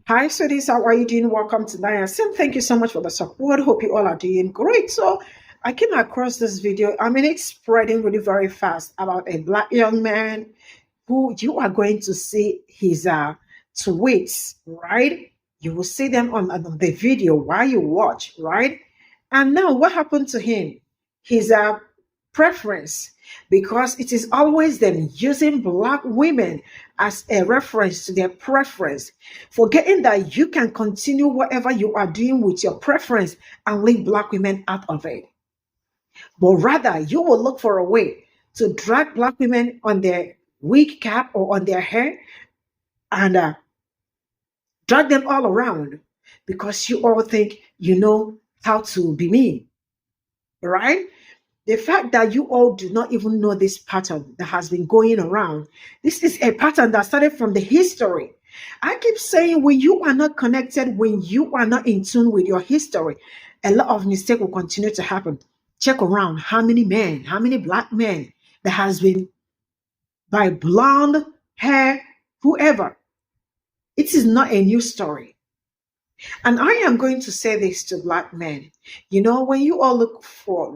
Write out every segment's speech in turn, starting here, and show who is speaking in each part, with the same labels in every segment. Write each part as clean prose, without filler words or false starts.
Speaker 1: Hi, sweeties. How are you doing? Welcome to Sim. Thank you so much for the support. Hope you all are doing great. So, I came across this video. I mean, it's spreading really very fast about a black young man who you are going to see his tweets, right? You will see them on the video while you watch, right? And now, what happened to him? His preference, because it is always them using black women as a reference to their preference, forgetting that you can continue whatever you are doing with your preference and leave black women out of it. But rather, you will look for a way to drag black women on their wig cap or on their hair and drag them all around because you all think you know how to be mean, right? The fact that you all do not even know this pattern that has been going around, this is a pattern that started from the history. I keep saying when you are not connected, when you are not in tune with your history, a lot of mistake will continue to happen. Check around how many men, how many black men that has been by blonde hair, whoever. It is not a new story. And I am going to say this to black men. You know, when you look for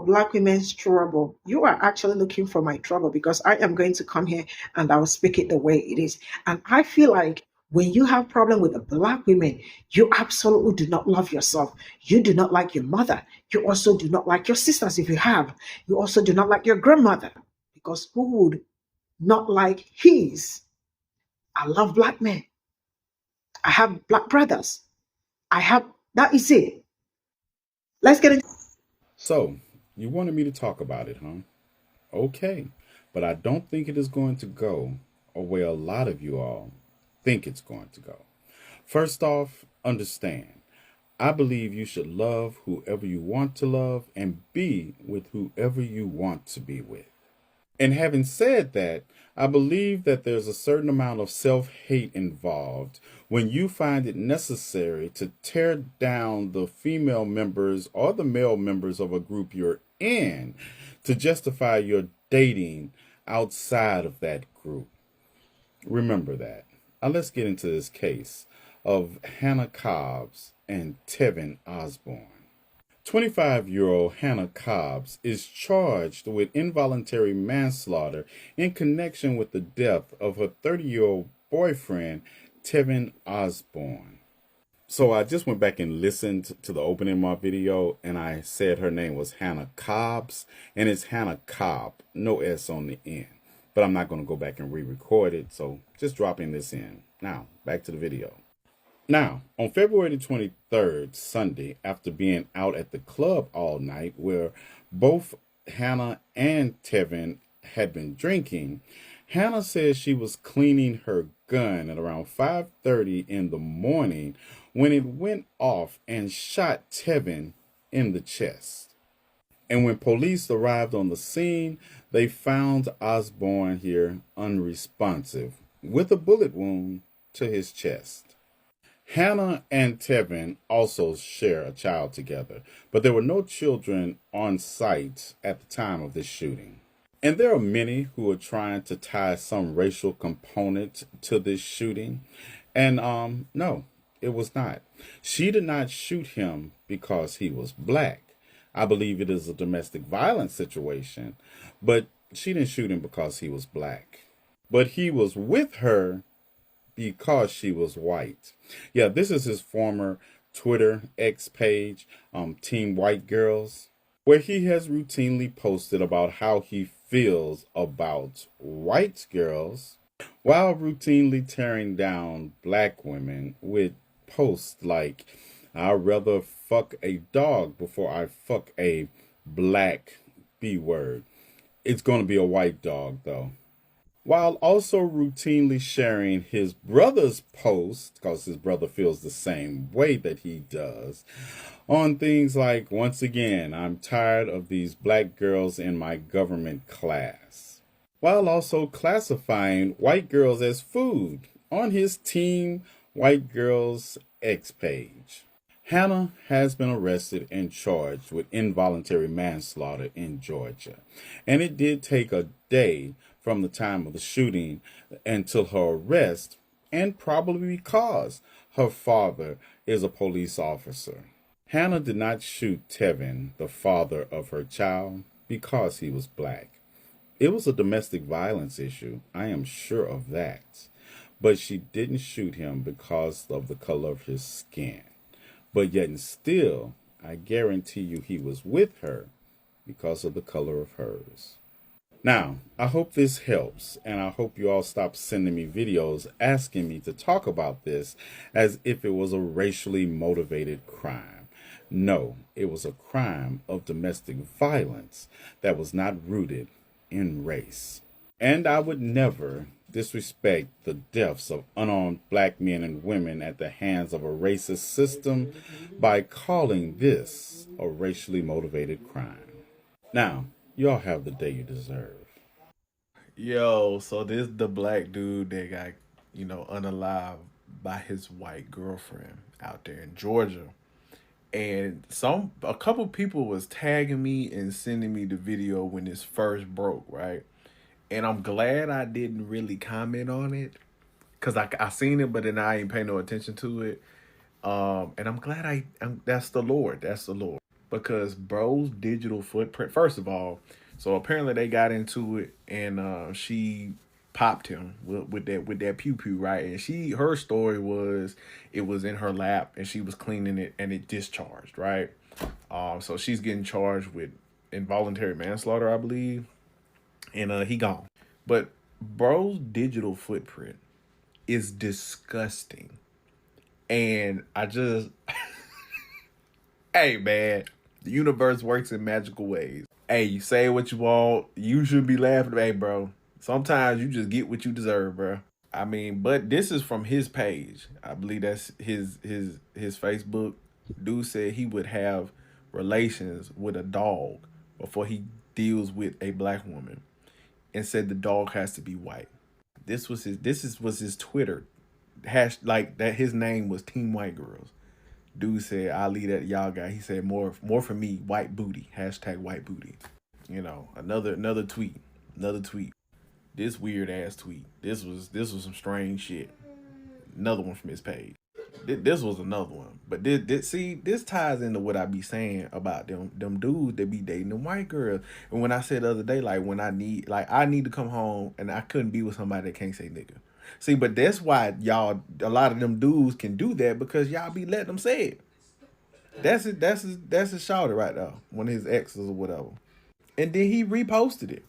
Speaker 1: black women's trouble, you are actually looking for my trouble because I am going to come here and I will speak it the way it is. And I feel like when you have problem with the black women, you absolutely do not love yourself. You do not like your mother. You also do not like your sisters if you have. You also do not like your grandmother because who would not like his? I love black men. I have black brothers. I have that is it. Let's get into
Speaker 2: So, you wanted me to talk about it, huh? Okay. But I don't think it is going to go a way a lot of you all think it's going to go. First off, understand. I believe you should love whoever you want to love and be with whoever you want to be with. And having said that, I believe that there's a certain amount of self hate involved when you find it necessary to tear down the female members or the male members of a group you're in to justify your dating outside of that group. Remember that. Now let's get into this case of Hannah Cobbs and Tevin Osborne. 25-year-old Hannah Cobbs is charged with involuntary manslaughter in connection with the death of her 30-year-old boyfriend, Tevin Osborne. So I just went back and listened to the opening of my video, and I said her name was Hannah Cobbs, and it's Hannah Cobb, no S on the end. But I'm not going to go back and re-record it, so just dropping this in. Now, back to the video. Now, on February the 23rd, Sunday, after being out at the club all night where both Hannah and Tevin had been drinking, Hannah says she was cleaning her gun at around 5:30 in the morning when it went off and shot Tevin in the chest. And when police arrived on the scene, they found Osborne here unresponsive with a bullet wound to his chest. Hannah and Tevin also share a child together, but there were no children on site at the time of this shooting. And there are many who are trying to tie some racial component to this shooting. And no, it was not. She did not shoot him because he was black. I believe it is a domestic violence situation, but she didn't shoot him because he was black. But he was with her because she was white. Yeah, this is his former Twitter X page, Team White Girls, where he has routinely posted about how he feels about white girls while routinely tearing down black women with posts like, I'd rather fuck a dog before I fuck a black B word. It's going to be a white dog, though, while also routinely sharing his brother's post, because his brother feels the same way that he does, on things like, once again, I'm tired of these black girls in my government class, while also classifying white girls as food on his Team White Girls X page. Hannah has been arrested and charged with involuntary manslaughter in Georgia. And it did take a day from the time of the shooting until her arrest, and probably because her father is a police officer. Hannah did not shoot Tevin, the father of her child, because he was black. It was a domestic violence issue, I am sure of that. But she didn't shoot him because of the color of his skin. But yet and still, I guarantee you he was with her because of the color of hers. Now, I hope this helps, and I hope you all stop sending me videos asking me to talk about this as if it was a racially motivated crime. No, it was a crime of domestic violence that was not rooted in race. And I would never disrespect the deaths of unarmed black men and women at the hands of a racist system by calling this a racially motivated crime. Now, y'all have the day you deserve.
Speaker 3: Yo, so this the black dude that got, unalived by his white girlfriend out there in Georgia. And a couple people was tagging me and sending me the video when this first broke, right? And I'm glad I didn't really comment on it. Cause I seen it, but then I ain't pay no attention to it. And I'm glad that's the Lord. That's the Lord. Because bro's digital footprint, first of all, so apparently they got into it and she popped him with that pew pew, right? And her story was it was in her lap and she was cleaning it and it discharged, right? So she's getting charged with involuntary manslaughter, I believe. And he gone. But bro's digital footprint is disgusting. And I just hey man, the universe works in magical ways. Hey, you say what you want, you should be laughing. Hey bro, sometimes you just get what you deserve, bro. I mean, but this is from his page. I believe that's his Facebook. Dude said he would have relations with a dog before he deals with a black woman, and said the dog has to be white. Was his Twitter hash, like that. His name was Team White Girls. Dude said, "I'll leave that to y'all guy." He said, "More for me, white booty. Hashtag white booty." Another tweet, another tweet. This weird ass tweet. This was some strange shit. Another one from his page. This was another one. But this ties into what I be saying about them dudes that be dating them white girls. And when I said the other day, like when I need to come home and I couldn't be with somebody that can't say nigga. See, but that's why a lot of them dudes can do that, because y'all be letting them say it. That's it. That's his shouter right there. One of his exes or whatever. And then he reposted it.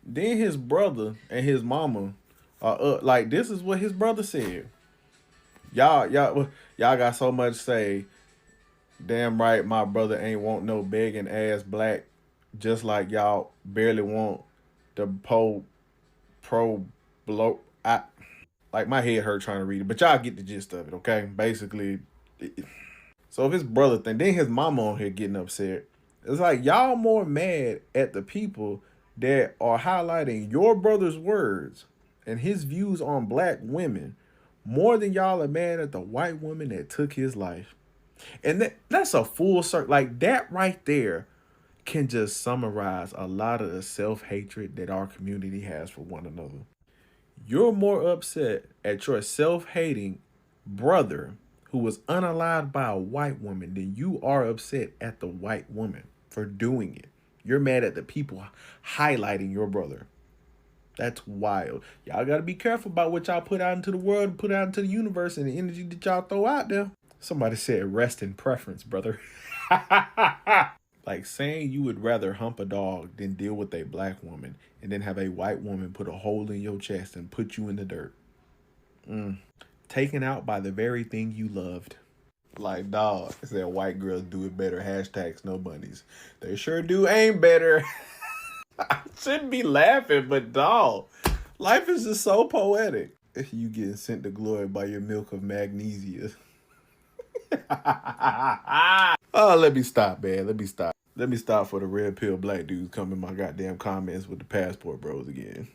Speaker 3: Then his brother and his mama are up. Like, this is what his brother said. Y'all got so much to say. Damn right, my brother ain't want no begging ass black, just like y'all barely want the pro blow. Like, my head hurt trying to read it, but y'all get the gist of it, okay? Basically, so if his brother thing, then his mama on here getting upset. It's like y'all more mad at the people that are highlighting your brother's words and his views on black women more than y'all are mad at the white woman that took his life. And that's a full circle. Like, that right there can just summarize a lot of the self-hatred that our community has for one another. You're more upset at your self-hating brother who was unalived by a white woman than you are upset at the white woman for doing it. You're mad at the people highlighting your brother. That's wild. Y'all got to be careful about what y'all put out into the world, put out into the universe, and the energy that y'all throw out there. Somebody said rest in preference, brother. Like saying you would rather hump a dog than deal with a black woman and then have a white woman put a hole in your chest and put you in the dirt. Taken out by the very thing you loved. Like, dog, it said white girls do it better. Hashtag snow bunnies. They sure do aim better. I shouldn't be laughing, but dog, life is just so poetic. If you getting sent to glory by your milk of magnesia. Oh, let me stop, man. Let me stop for the red pill black dudes coming in my goddamn comments with the passport bros again.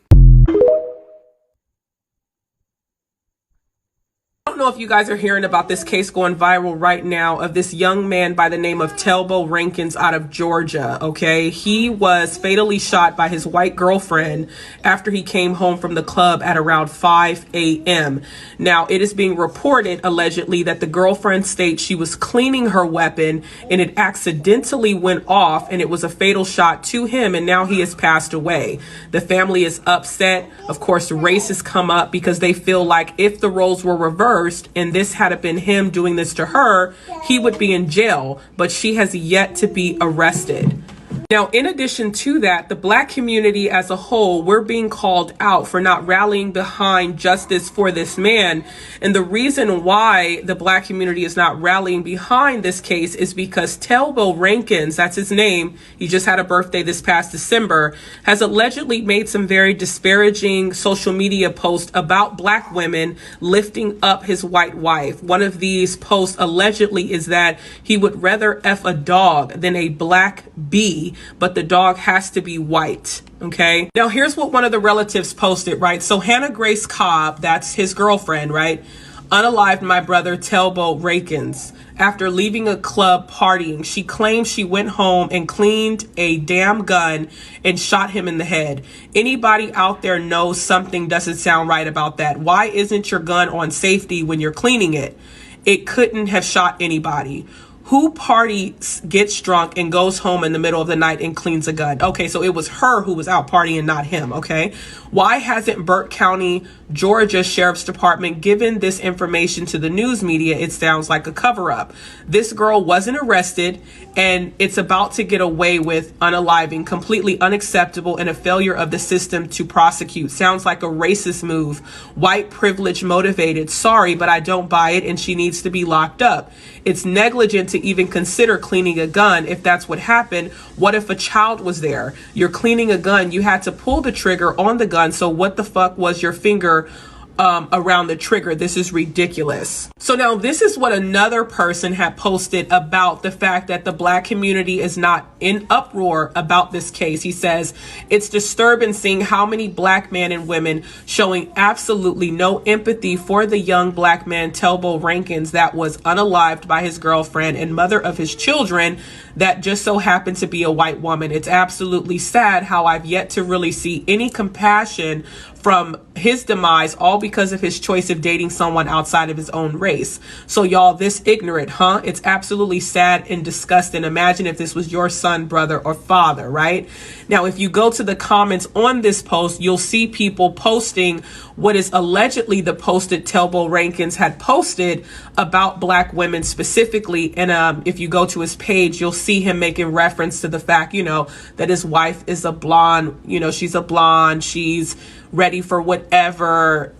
Speaker 4: don't know if you guys are hearing about this case going viral right now of this young man by the name of Telbo Rankins out of Georgia, okay? He was fatally shot by his white girlfriend after he came home from the club at around 5 a.m. Now, it is being reported, allegedly, that the girlfriend states she was cleaning her weapon and it accidentally went off and it was a fatal shot to him, and now he has passed away. The family is upset. Of course, race has come up because they feel like if the roles were reversed and this had been him doing this to her, he would be in jail, but she has yet to be arrested. Now, in addition to that, the Black community as a whole, we're being called out for not rallying behind justice for this man. And the reason why the Black community is not rallying behind this case is because Telbo Rankins, that's his name, he just had a birthday this past December, has allegedly made some very disparaging social media posts about Black women, lifting up his white wife. One of these posts allegedly is that he would rather F a dog than a Black bee, but the dog has to be white. Okay. Now, here's what one of the relatives posted, right? So Hannah Grace Cobb, that's his girlfriend, right? Unalived my brother Telbo Rankins after leaving a club partying. She claims she went home and cleaned a damn gun and shot him in the head. Anybody out there knows something doesn't sound right about that? Why isn't your gun on safety when you're cleaning it? It couldn't have shot anybody. Who parties, gets drunk, and goes home in the middle of the night and cleans a gun? Okay, so it was her who was out partying, not him, okay? Why hasn't Burke County, Georgia Sheriff's Department given this information to the news media? It sounds like a cover-up. This girl wasn't arrested, and it's about to get away with unaliving. Completely unacceptable and a failure of the system to prosecute. Sounds like a racist move. White privilege motivated. Sorry, but I don't buy it, and she needs to be locked up. It's negligent to even consider cleaning a gun if that's what happened. What if a child was there? You're cleaning a gun. You had to pull the trigger on the gun. So what the fuck was your finger around the trigger? This is ridiculous. So now this is what another person had posted about the fact that the Black community is not in uproar about this case. He says, it's disturbing seeing how many Black men and women showing absolutely no empathy for the young Black man Telbo Rankins that was unalived by his girlfriend and mother of his children that just so happened to be a white woman. It's absolutely sad how I've yet to really see any compassion from his demise, all because of his choice of dating someone outside of his own race. So y'all, this ignorant, huh? It's absolutely sad and disgusting. Imagine if this was your son, brother, or father, right? Now, if you go to the comments on this post, you'll see people posting what is allegedly the post that Telbo Rankins had posted about Black women specifically. And if you go to his page, you'll see him making reference to the fact, that his wife is a blonde, she's a blonde, she's ready for whatever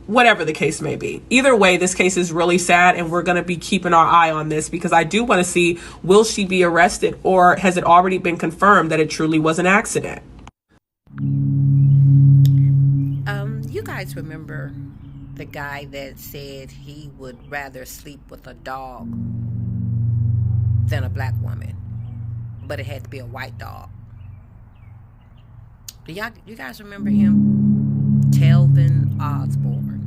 Speaker 4: the case may be. Either way, this case is really sad, and we're going to be keeping our eye on this because I do want to see, will she be arrested, or has it already been confirmed that it truly was an accident?
Speaker 5: You guys remember the guy that said he would rather sleep with a dog than a Black woman, but it had to be a white dog? You guys remember him? Telvin Osborne.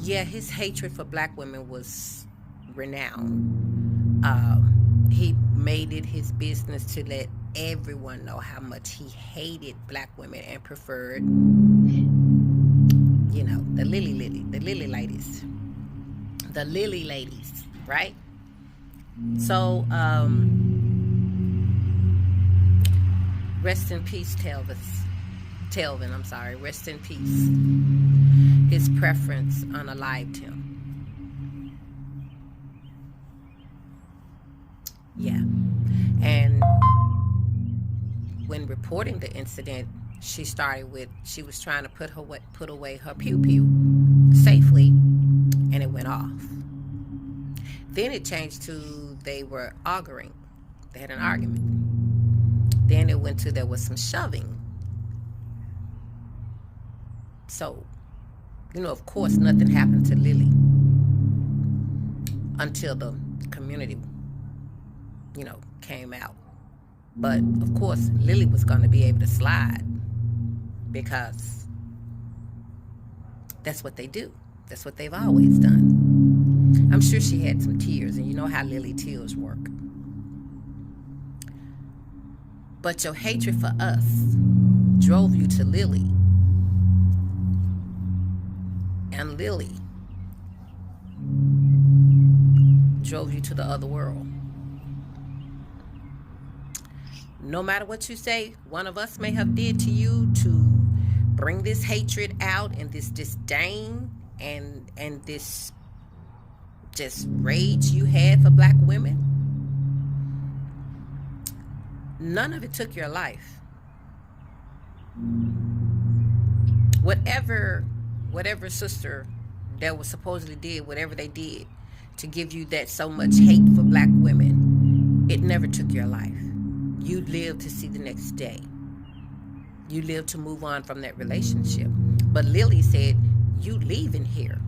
Speaker 5: Yeah, his hatred for Black women was renowned. He made it his business to let everyone know how much he hated Black women and preferred, the lily ladies, right? So, rest in peace, Telvin, I'm sorry. Rest in peace. His preference unalived him. Yeah. And when reporting the incident, she was trying to put away her pew-pew safely, and it went off. Then it changed to they were arguing. They had an argument. Then it went to there was some shoving. So, of course, nothing happened to Lily until the community, came out. But, of course, Lily was going to be able to slide because that's what they do. That's what they've always done. I'm sure she had some tears, and you know how Lily tears work. But your hatred for us drove you to Lily. And Lily drove you to the other world. No matter what you say, one of us may have did to you to bring this hatred out and this disdain and this just rage you had for black women. None of it took your life. Whatever sister that was supposedly did, whatever they did to give you that so much hate for black women, it never took your life. You lived to see the next day. You lived to move on from that relationship. But Lily said, you leaving here.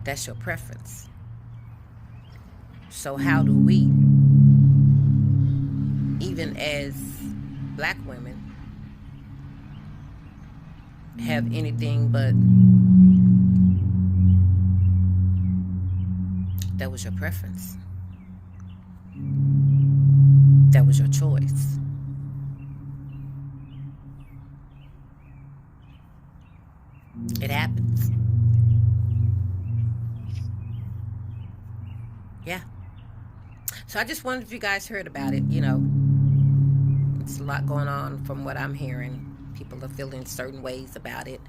Speaker 5: That's your preference. So how do we, even as black women, have anything but that was your preference? That was your choice. It happens. Yeah. So I just wondered if you guys heard about it. You know, it's a lot going on from what I'm hearing. People are feeling certain ways about it.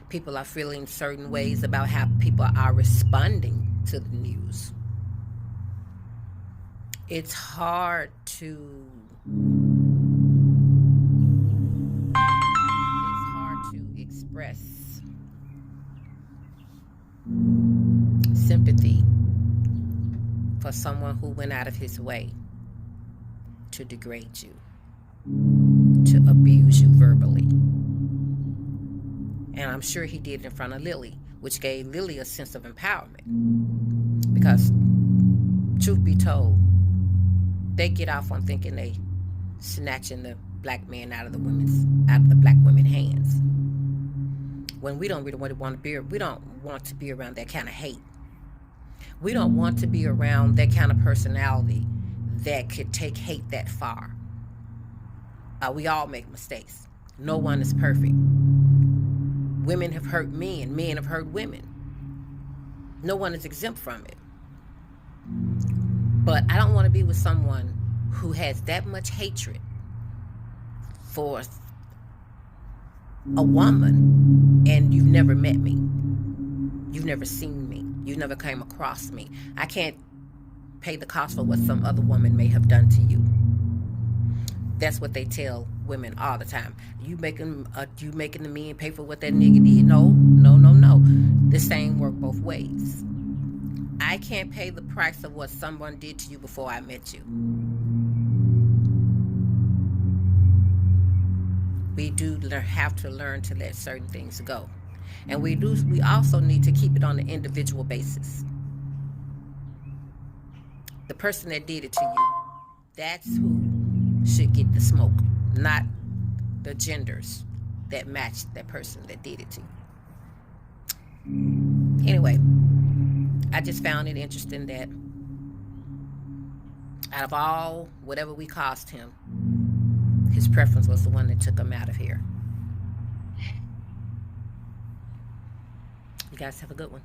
Speaker 5: People are feeling certain ways about how people are responding to the news. It's hard to express sympathy for someone who went out of his way to degrade you, to abuse you verbally. And I'm sure he did it in front of Lily, which gave Lily a sense of empowerment. Because, truth be told, they get off on thinking they snatching the black man out of the black women's hands. When we don't really want to be, we don't want to be around that kind of hate. We don't want to be around that kind of personality that could take hate that far. We all make mistakes. No one is perfect. Women have hurt men. Men have hurt women. No one is exempt from it. But I don't want to be with someone who has that much hatred for a woman and you've never met me. You've never seen me. You've never came across me. I can't pay the cost for what some other woman may have done to you. That's what they tell women all the time. You making the men pay for what that nigga did. No. This ain't work both ways. I can't pay the price of what someone did to you before I met you. We do have to learn to let certain things go. And we also need to keep it on an individual basis. The person that did it to you, that's who should get the smoke, not the genders that matched that person that did it to you. Anyway, I just found it interesting that out of all whatever we cost him, his preference was the one that took him out of here. You guys have a good one.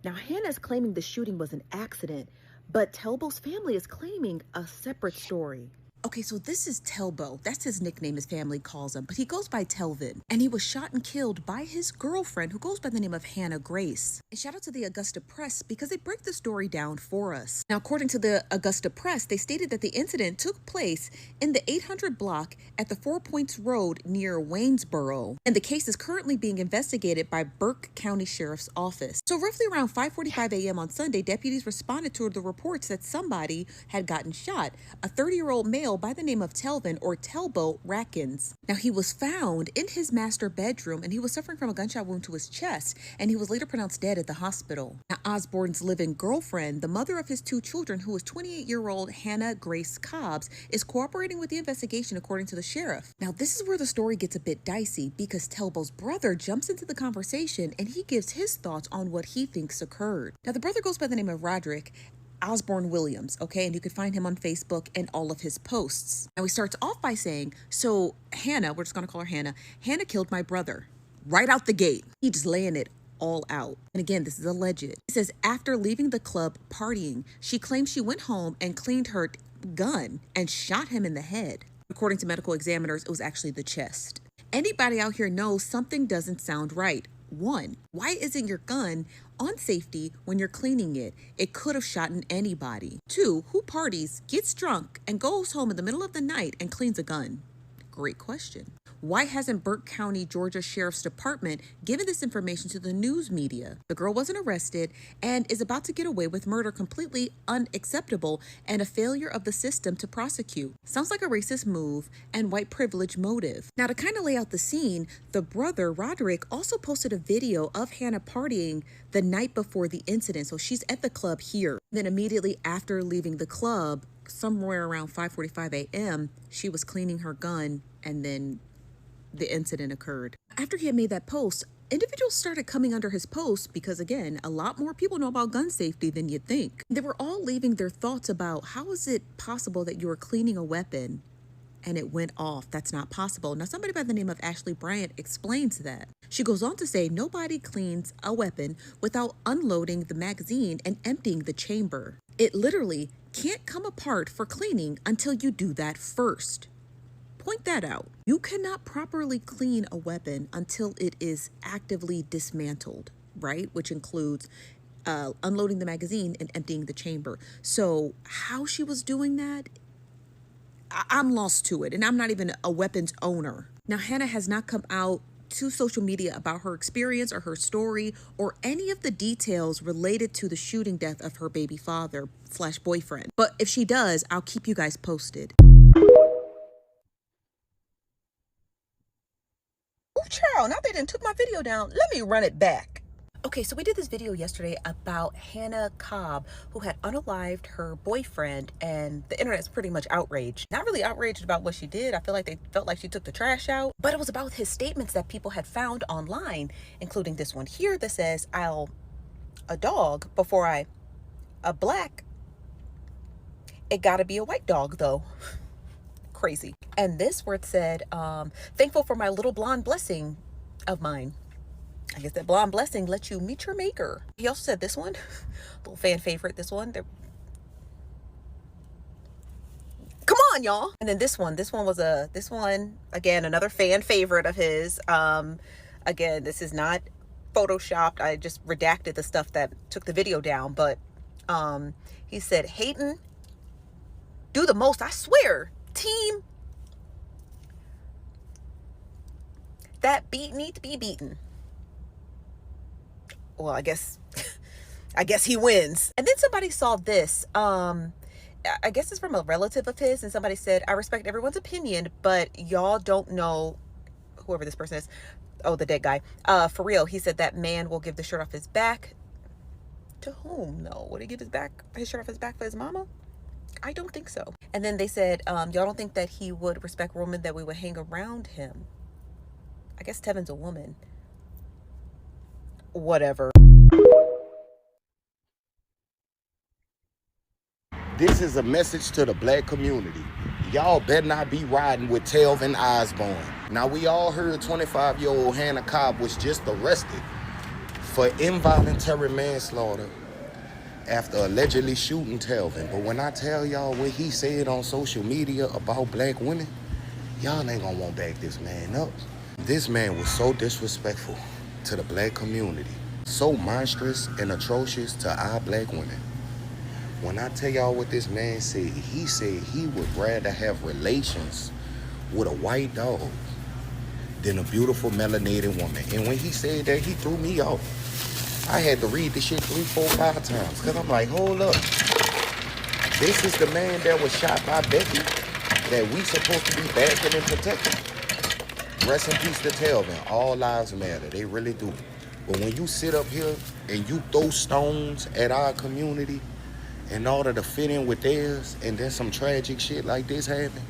Speaker 6: Now, Hannah's claiming the shooting was an accident, but Telbo's family is claiming a separate story. Okay, so this is Telbo. That's his nickname his family calls him, but he goes by Telvin. And he was shot and killed by his girlfriend, who goes by the name of Hannah Grace. And shout out to the Augusta Press because they break the story down for us. Now, according to the Augusta Press, they stated that the incident took place in the 800 block at the 4 Points Road near Waynesboro. And the case is currently being investigated by Burke County Sheriff's Office. So roughly around 5:45 a.m. on Sunday, deputies responded to the reports that somebody had gotten shot. A 30-year-old male male by the name of Telvin or Telbo Ratkins. Now, he was found in his master bedroom and he was suffering from a gunshot wound to his chest, and he was later pronounced dead at the hospital. Now, Osborne's living girlfriend, the mother of his 2 children, who was 28-year-old Hannah Grace Cobbs, is cooperating with the investigation according to the sheriff. Now, this is where the story gets a bit dicey because Telbo's brother jumps into the conversation and he gives his thoughts on what he thinks occurred. Now, the brother goes by the name of Roderick Osborne Williams, okay? And you can find him on Facebook and all of his posts. Now, he starts off by saying, so Hannah, we're just going to call her Hannah, Hannah killed my brother right out the gate. He's just laying it all out. And again, this is alleged. He says, after leaving the club partying, she claims she went home and cleaned her gun and shot him in the head. According to medical examiners, it was actually the chest. Anybody out here knows something doesn't sound right. 1, why isn't your gun on safety when you're cleaning it? It could have shot anybody. 2, who parties, gets drunk, and goes home in the middle of the night and cleans a gun? Great question. Why hasn't Burke County, Georgia Sheriff's Department given this information to the news media? The girl wasn't arrested and is about to get away with murder, completely unacceptable and a failure of the system to prosecute. Sounds like a racist move and white privilege motive. Now, to kind of lay out the scene, the brother, Roderick, also posted a video of Hannah partying the night before the incident. So she's at the club here. Then immediately after leaving the club, somewhere around 5:45 a.m., she was cleaning her gun and then the incident occurred. After he had made that post, individuals started coming under his post because, again, a lot more people know about gun safety than you'd think. They were all leaving their thoughts about how is it possible that you were cleaning a weapon and it went off? That's not possible. Now, somebody by the name of Ashley Bryant explains that. She goes on to say, nobody cleans a weapon without unloading the magazine and emptying the chamber. It literally can't come apart for cleaning until you do that first. Point that out. You cannot properly clean a weapon until it is actively dismantled, right? Which includes unloading the magazine and emptying the chamber. So how she was doing that, I'm lost to it. And I'm not even a weapons owner. Now, Hannah has not come out to social media about her experience or her story or any of the details related to the shooting death of her baby father / boyfriend. But if she does, I'll keep you guys posted. Child, now they done took my video down. Let me run it back. Okay, so we did this video yesterday about Hannah Cobb, who had unalived her boyfriend, and the internet's pretty much outraged. Not really outraged about what she did. I feel like they felt like she took the trash out, but it was about his statements that people had found online, including this one here that says, I'll a dog before a black. It gotta be a white dog though. Crazy. And this where it said, thankful for my little blonde blessing of mine. I guess that blonde blessing lets you meet your maker. He also said this one, little fan favorite, this one. Come on, y'all. And then this one was this one, again, another fan favorite of his. Again, this is not photoshopped. I just redacted the stuff that took the video down, but he said, Hayden, do the most, I swear. Team, that beat need to be beaten. Well, I guess he wins. And then somebody saw this. I guess it's from a relative of his, and somebody said, I respect everyone's opinion, but y'all don't know whoever this person is. Oh, the dead guy. For real, he said that man will give the shirt off his back. To whom? No, would he give his shirt off his back for his mama? I don't think so. And then they said, y'all don't think that he would respect women, that we would hang around him. I guess Tevin's a woman. Whatever.
Speaker 7: This is a message to the black community. Y'all better not be riding with Telvin Osborne. Now, we all heard 25-year-old Hannah Cobb was just arrested for involuntary manslaughter after allegedly shooting Telvin. But when I tell y'all what he said on social media about black women, y'all ain't gonna want to back this man up. This man was so disrespectful to the black community, so monstrous and atrocious to our black women. When I tell y'all what this man said he would rather have relations with a white dog than a beautiful melanated woman. And when he said that, he threw me off. I had to read the shit 3, 4, 5 times because I'm like, hold up. This is the man that was shot by Becky that we supposed to be backing and protecting. Rest in peace to Telvin. All lives matter. They really do. But when you sit up here and you throw stones at our community in order to fit in with theirs, and then some tragic shit like this happen,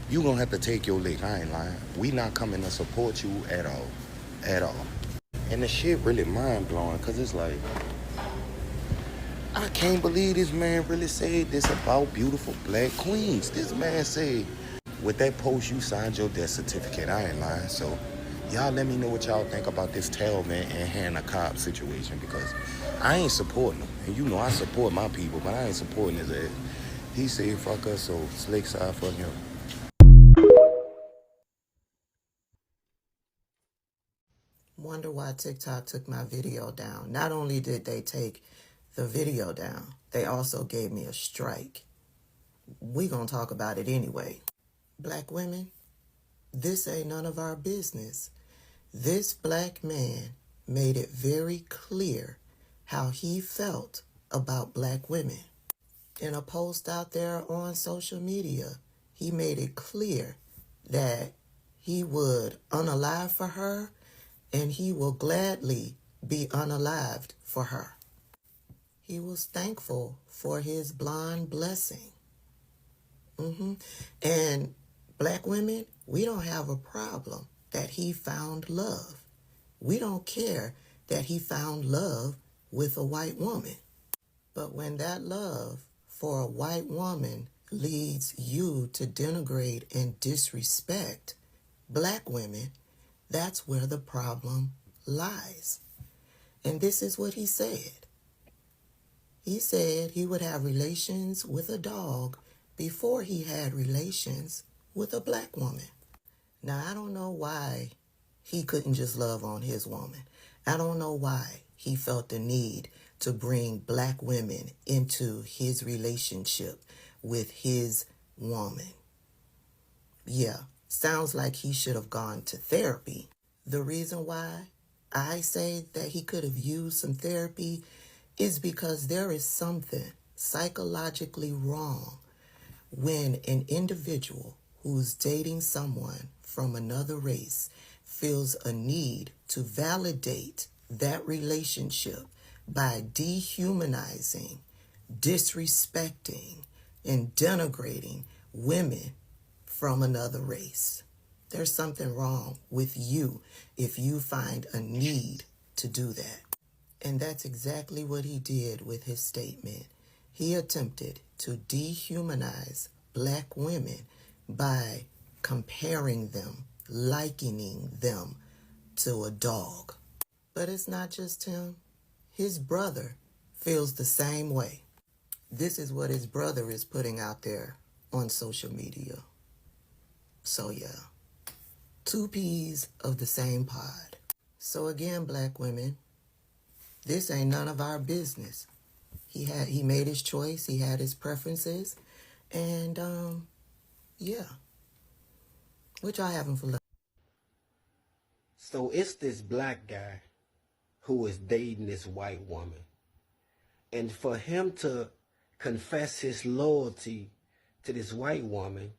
Speaker 7: you gonna have to take your lick. I ain't lying. We not coming to support you at all. At all. And the shit really mind-blowing, because it's like, I can't believe this man really said this about beautiful black queens. This man said, with that post, you signed your death certificate. I ain't lying. So, y'all let me know what y'all think about this Telvin and Hannah Cobb situation, because I ain't supporting him. And you know I support my people, but I ain't supporting his ass. He said, fuck us, so slick side for him.
Speaker 8: Wonder why TikTok took my video down. Not only did they take the video down, they also gave me a strike. We gonna talk about it anyway. Black women, this ain't none of our business. This black man made it very clear how he felt about black women. In a post out there on social media, he made it clear that he would unalive for her, and he will gladly be unalived for her. He was thankful for his blonde blessing. And black women, we don't have a problem that he found love. We don't care that he found love with a white woman. But when that love for a white woman leads you to denigrate and disrespect black women, that's where the problem lies. And this is what he said. He said he would have relations with a dog before he had relations with a black woman. Now, I don't know why he couldn't just love on his woman. I don't know why he felt the need to bring black women into his relationship with his woman. Yeah, sounds like he should have gone to therapy. The reason why I say that he could have used some therapy is because there is something psychologically wrong when an individual who's dating someone from another race feels a need to validate that relationship by dehumanizing, disrespecting, and denigrating women from another race. There's something wrong with you if you find a need to do that. And that's exactly what he did with his statement. He attempted to dehumanize black women by comparing them, likening them to a dog. But it's not just him. His brother feels the same way. This is what his brother is putting out there on social media. So yeah, two peas of the same pod. So again, black women, this ain't none of our business. He made his choice, he had his preferences, and yeah. What y'all having for lunch?
Speaker 9: So it's this black guy who is dating this white woman. And for him to confess his loyalty to this white woman,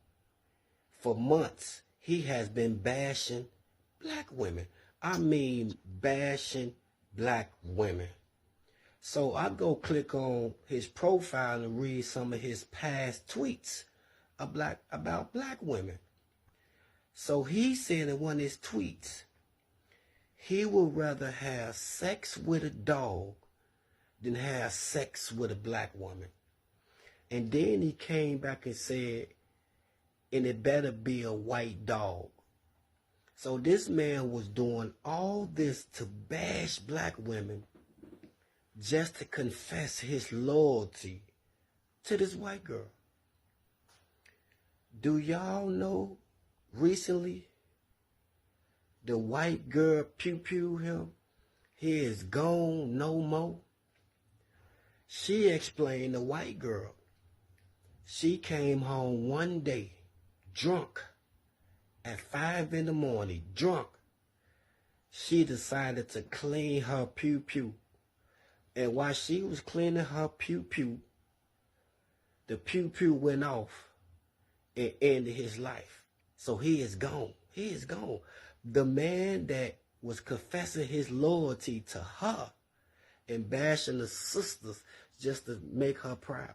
Speaker 9: for months, he has been bashing black women. I mean, bashing black women. So I go click on his profile and read some of his past tweets about black women. So he said in one of his tweets, he would rather have sex with a dog than have sex with a black woman. And then he came back and said, and it better be a white dog. So this man was doing all this to bash black women just to confess his loyalty to this white girl. Do y'all know recently the white girl pew him? He is gone no more. She explained the white girl. She came home one day drunk at 5 in the morning, drunk. She decided to clean her pew. And while she was cleaning her pew, the pew went off and ended his life. So he is gone. He is gone. The man that was confessing his loyalty to her and bashing the sisters just to make her proud.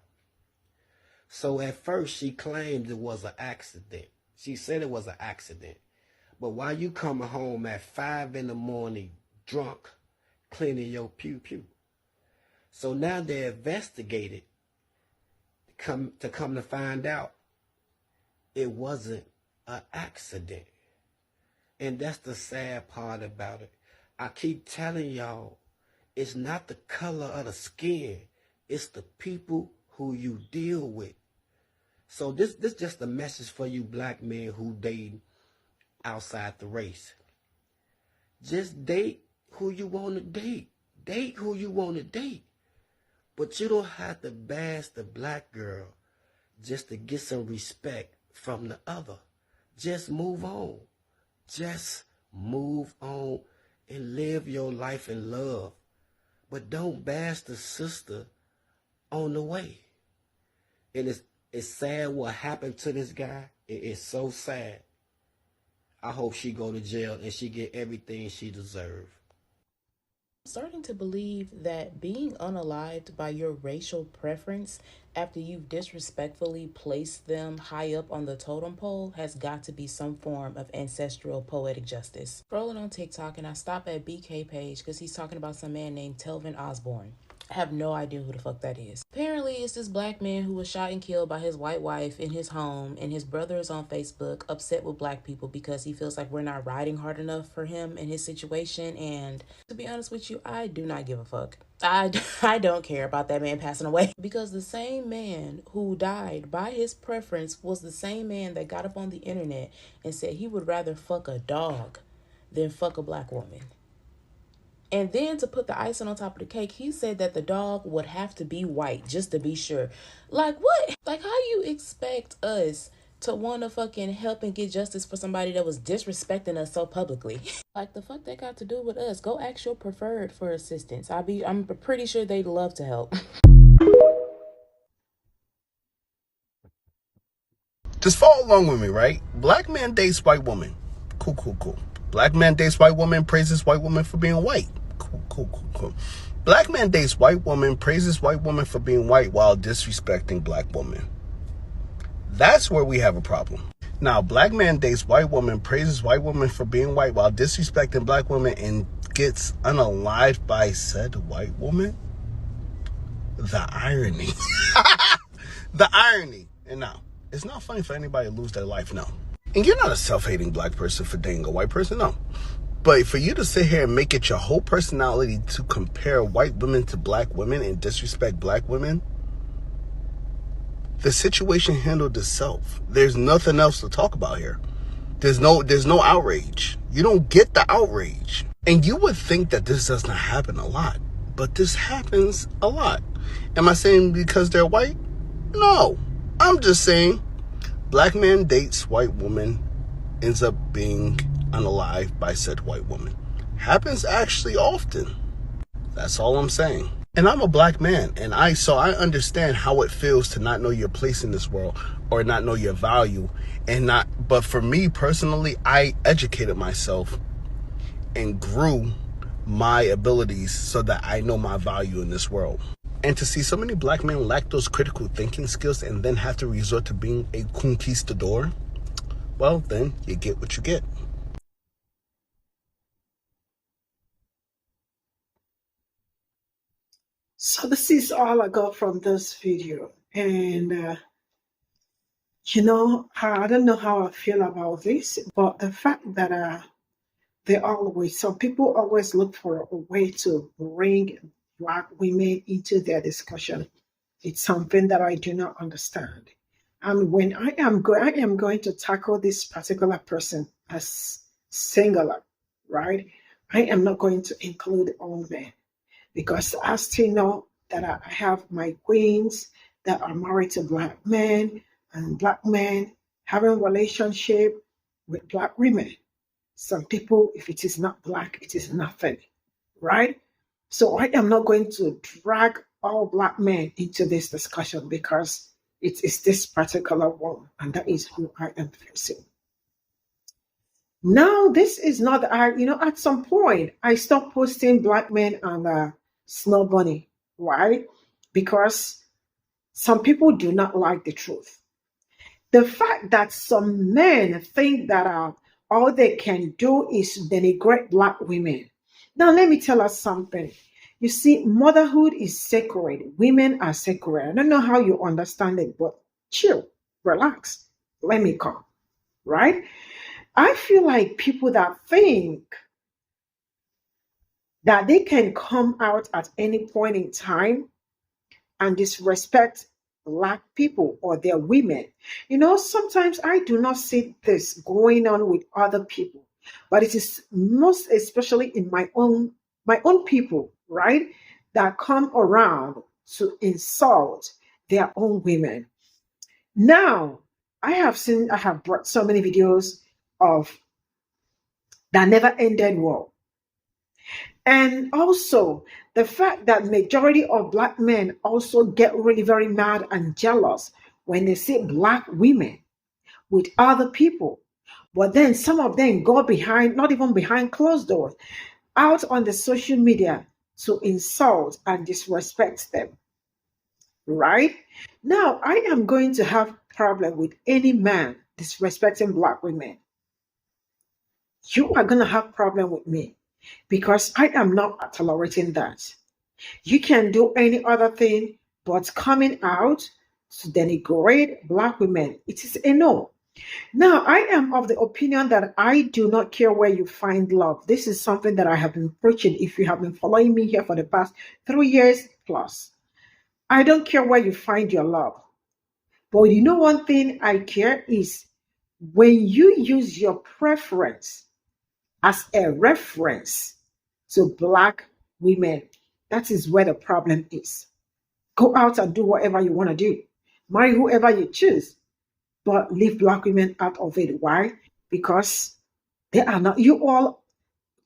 Speaker 9: So at first she claimed it was an accident. She said it was an accident. But why you coming home at 5 in the morning drunk, cleaning your pew? So now they investigated to come to find out it wasn't an accident. And that's the sad part about it. I keep telling y'all, it's not the color of the skin. It's the people who you deal with. So this just a message for you black men who date outside the race. Just date who you want to date. Date who you want to date. But you don't have to bash the black girl just to get some respect from the other. Just move on. Just move on and live your life in love. But don't bash the sister on the way. And it's sad what happened to this guy. It is so sad. I hope she go to jail and she get everything she deserves.
Speaker 10: I'm starting to believe that being unalived by your racial preference after you've disrespectfully placed them high up on the totem pole has got to be some form of ancestral poetic justice. Scrolling on TikTok and I stop at BK page because he's talking about some man named Telvin Osborne. I have no idea who the fuck that is. Apparently, it's this black man who was shot and killed by his white wife in his home, and his brother is on Facebook upset with black people because he feels like we're not riding hard enough for him in his situation. And to be honest with you, I do not give a fuck. I don't care about that man passing away, because the same man who died by his preference was the same man that got up on the internet and said he would rather fuck a dog than fuck a black woman. And then to put the icing on top of the cake, he said that the dog would have to be white just to be sure. Like what? Like how you expect us to want to fucking help and get justice for somebody that was disrespecting us so publicly? Like the fuck that got to do with us? Go ask your preferred for assistance. I'm pretty sure they'd love to help.
Speaker 11: Just follow along with me, right? Black man dates white woman. Cool. Black man dates white woman, praises white woman for being white. Cool. Black man dates white woman, praises white woman for being white while disrespecting black woman. That's where we have a problem. Now, black man dates white woman, praises white woman for being white while disrespecting black woman and gets unalived by said white woman. The irony. The irony. And now, it's not funny for anybody to lose their life, no. And you're not a self-hating black person for dating a white person, no. But for you to sit here and make it your whole personality to compare white women to black women and disrespect black women, the situation handled itself. There's nothing else to talk about here. There's no outrage. You don't get the outrage. And you would think that this does not happen a lot, but this happens a lot. Am I saying because they're white? No. I'm just saying black man dates white woman, ends up being unalived by said white woman. Happens actually often. That's all I'm saying. And I'm a black man, and I understand how it feels to not know your place in this world or not know your value but for me personally, I educated myself and grew my abilities so that I know my value in this world. And to see so many black men lack those critical thinking skills and then have to resort to being a conquistador, well, then you get what you get.
Speaker 1: So this is all I got from this video. And, I don't know how I feel about this, but the fact that some people always look for a way to bring black women into their discussion. It's something that I do not understand. And when I am going to tackle this particular person as singular, right? I am not going to include all men, because I still know that I have my queens that are married to black men, and black men having relationship with black women. Some people, if it is not black, it is nothing, right? So I am not going to drag all black men into this discussion, because It is this particular one, and that is who I am facing. Now, this is not, at some point, I stopped posting black men and Snow Bunny. Why? Because some people do not like the truth. The fact that some men think that all they can do is denigrate black women. Now, let me tell us something. You see, motherhood is sacred. Women are sacred. I don't know how you understand it, but chill, relax, let me come, right? I feel like people that think that they can come out at any point in time and disrespect black people or their women. Sometimes I do not see this going on with other people, but it is most especially in my own people, right? That come around to insult their own women. Now, I have brought so many videos of that never ended well. And also the fact that majority of black men also get really very mad and jealous when they see black women with other people. But then some of them go behind, not even behind closed doors, out on the social media to insult and disrespect them. Right? Now, I am going to have problem with any man disrespecting black women. You are going to have problem with me because I am not tolerating that. You can do any other thing, but coming out to denigrate black women, it is a no. Now, I am of the opinion that I do not care where you find love. This is something that I have been preaching if you have been following me here for the past 3 years plus. I don't care where you find your love. But one thing I care is when you use your preference as a reference to black women, that is where the problem is. Go out and do whatever you want to do. Marry whoever you choose, but leave black women out of it. Why? Because they are not, you all,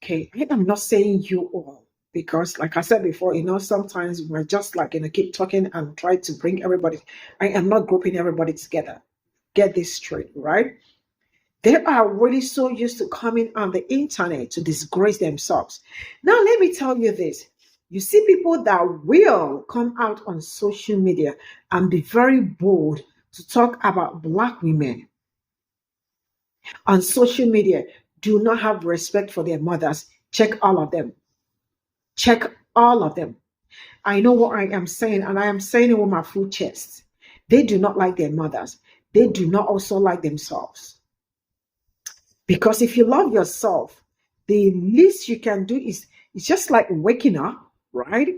Speaker 1: okay, I am not saying you all, because like I said before, sometimes we're just like, keep talking and try to bring everybody. I am not grouping everybody together. Get this straight, right? They are really so used to coming on the internet to disgrace themselves. Now, let me tell you this. You see people that will come out on social media and be very bold to talk about black women on social media, do not have respect for their mothers. Check all of them. Check all of them. I know what I am saying, and I am saying it with my full chest. They do not like their mothers. They do not also like themselves. Because if you love yourself, the least you can do is it's just like waking up, right?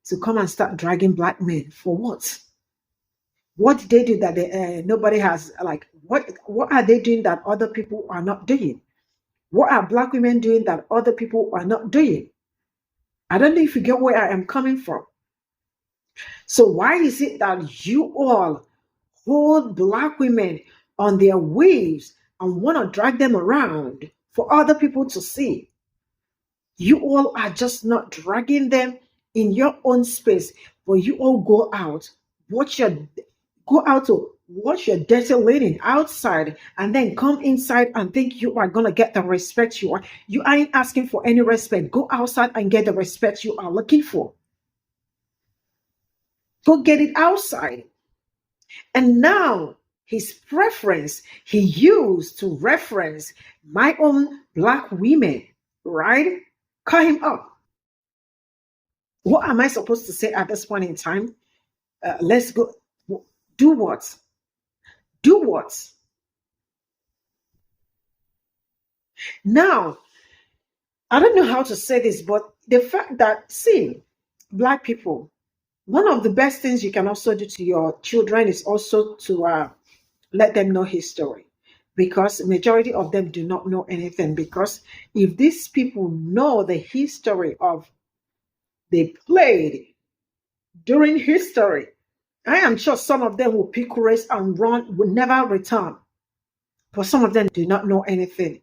Speaker 1: To come and start dragging black men for what? What did they do that nobody has? Like, what are they doing that other people are not doing? What are black women doing that other people are not doing? I don't know if you get where I am coming from. So why is it that you all hold black women on their waves and want to drag them around for other people to see? You all are just not dragging them in your own space, but you all go out to watch your dirty linen outside and then come inside and think you are going to get the respect you want. You ain't asking for any respect. Go outside and get the respect you are looking for. Go get it outside. And now his preference he used to reference my own black women, right? Call him up. What am I supposed to say at this point in time? Let's go. Do what? Do what? Now, I don't know how to say this, but the fact that, see, black people, one of the best things you can also do to your children is also to let them know history, because majority of them do not know anything. Because if these people know the history of they played during history, I am sure some of them will pick race and run, will never return. But some of them do not know anything.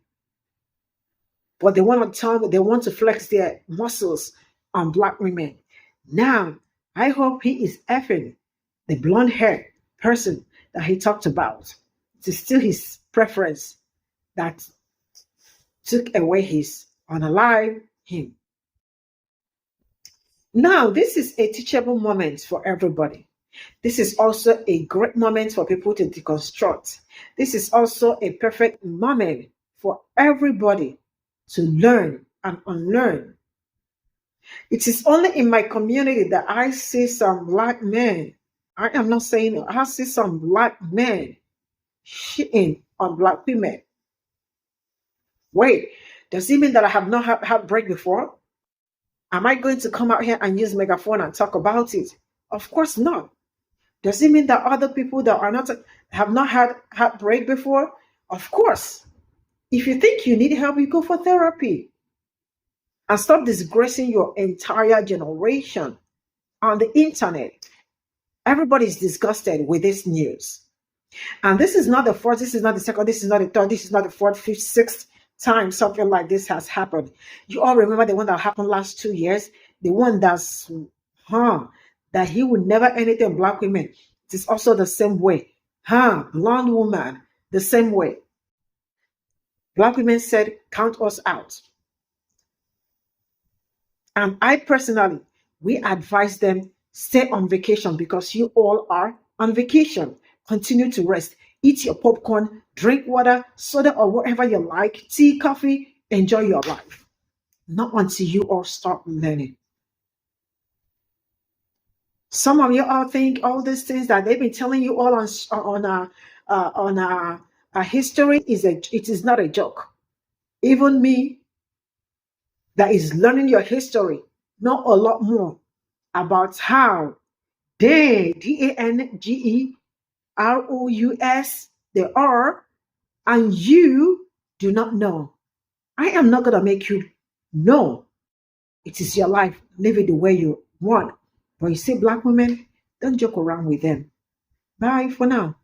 Speaker 1: But they want to flex their muscles on black women. Now, I hope he is effing the blonde hair person that he talked about. It is still his preference that took away his unalive him. Now, this is a teachable moment for everybody. This is also a great moment for people to deconstruct. This is also a perfect moment for everybody to learn and unlearn. It is only in my community that I see some black men. I am not saying I see some black men shitting on black women. Wait, does it mean that I have not had heartbreak before? Am I going to come out here and use megaphone and talk about it? Of course not. Does it mean that other people that are not have not had heartbreak before? Of course. If you think you need help, you go for therapy. And stop disgracing your entire generation on the internet. Everybody's disgusted with this news. And this is not the first, this is not the second, this is not the third, this is not the fourth, fifth, sixth time something like this has happened. You all remember the one that happened last 2 years? The one that he would never anything black women. It is also the same way. Blonde woman, the same way. Black women said, count us out. And I personally, we advise them, stay on vacation because you all are on vacation. Continue to rest. Eat your popcorn, drink water, soda, or whatever you like, tea, coffee, enjoy your life. Not until you all start learning. Some of you all think all these things that they've been telling you all on history it is not a joke. Even me, that is learning your history, know a lot more about how they DANGEROUS they are, and you do not know. I am not gonna make you know. It is your life. Live it the way you want. But you see, black women, don't joke around with them. Bye for now.